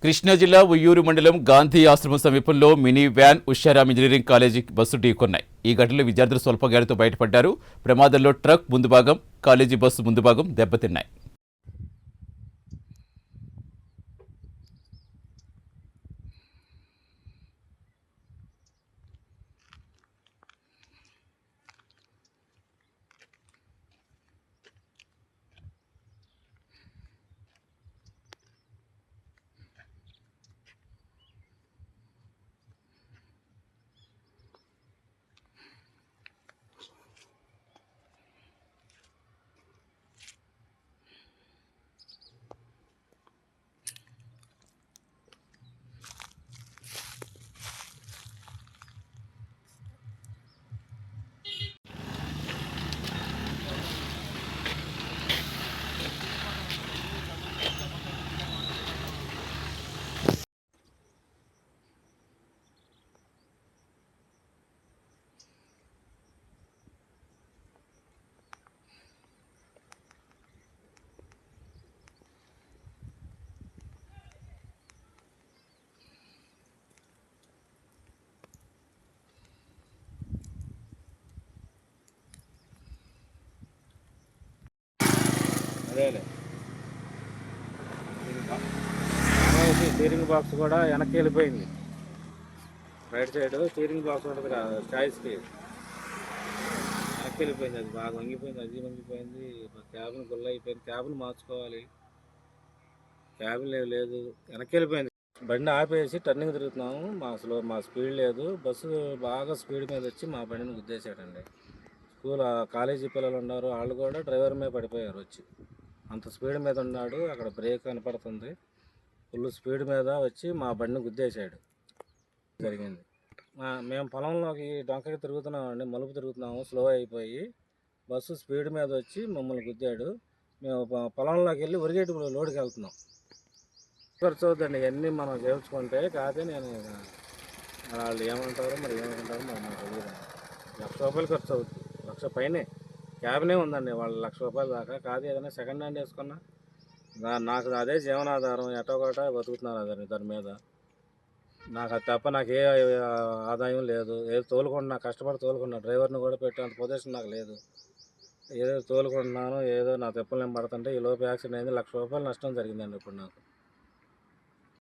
కృష్ణా జిల్లా ఉయ్యూరు మండలం గాంధీ ఆశ్రమం సమీపంలో mini van Usharam engineering college bus ఢీకొన్నాయి. ఈ ఘటనలో విద్యార్థులు స్వల్పగాలితో బయటపడ్డారు. ప్రమాదంలో ట్రక్ ముందు భాగం, కాలేజీ బస్సు ముందు భాగం దెబ్బతిన్నాయి. అదేలే స్టీరింగ్ బాక్స్ కూడా వెనక్కి వెళ్ళిపోయింది. రైట్ సైడ్ స్టీరింగ్ బాక్స్ ఉంటుంది కదా, చాయిస్కి వెనక్కి వెళ్ళిపోయింది. అది బాగా వంగిపోయింది, అది వంగిపోయింది. మా క్యాబిన్ గుల్ల అయిపోయింది. క్యాబిన్ మార్చుకోవాలి. క్యాబిన్ లేదు, వెనక్కి వెళ్ళిపోయింది. బండి ఆపేసి టర్నింగ్ తిరుగుతున్నాము. మా స్పీడ్ లేదు. బస్సు బాగా స్పీడ్ మీద వచ్చి మా బండిని గుద్దేశాడండి. కాలేజీ పిల్లలు ఉన్నారు, వాళ్ళు కూడా డ్రైవర్ మీద పడిపోయారు వచ్చి. అంత స్పీడ్ మీద ఉన్నాడు. అక్కడ బ్రేక్ కనపడుతుంది. ఫుల్ స్పీడ్ మీద వచ్చి మా బండిని గుద్దేశాడు. జరిగింది. మేము పొలంలోకి డొంకకి తిరుగుతున్నామండి, మలుపు తిరుగుతున్నాము. స్లో అయిపోయి బస్సు స్పీడ్ మీద వచ్చి మమ్మల్ని గుద్దాడు. మేము పొలంలోకి వెళ్ళి ఒరిగేటి లోడుకి వెళ్తున్నాం. ఖర్చు అవుతుందండి ఇవన్నీ మనం చేయించుకుంటే. కాకపోతే నేను వాళ్ళు ఏమంటారో మరి ఏమంటారో నాకు తెలియదు. ₹1,00,000 ఖర్చు అవుతుంది. 1,00,000 పైనే. క్యాబ్నే ఉందండి వాళ్ళు ₹1,00,000 దాకా. కాదు ఏదైనా సెకండ్ హ్యాండ్ వేసుకున్నా నాకు అదే జీవనాధారం. ఎటోగోట బతుకుతున్నాను దాని మీద. నాకు అది తప్ప నాకు ఏ ఆదాయం లేదు. ఏదో తోలుకుంటున్నా, కష్టపడి తోలుకున్నా. డ్రైవర్ని కూడా పెట్టేంత పొజిషన్ నాకు లేదు. ఏదో తోలుకుంటున్నాను, ఏదో నా తిప్పలు నేను పడుతుంటే ఈ లోపు యాక్సిడెంట్ అయింది. ₹1,00,000 నష్టం జరిగిందండి ఇప్పుడు నాకు.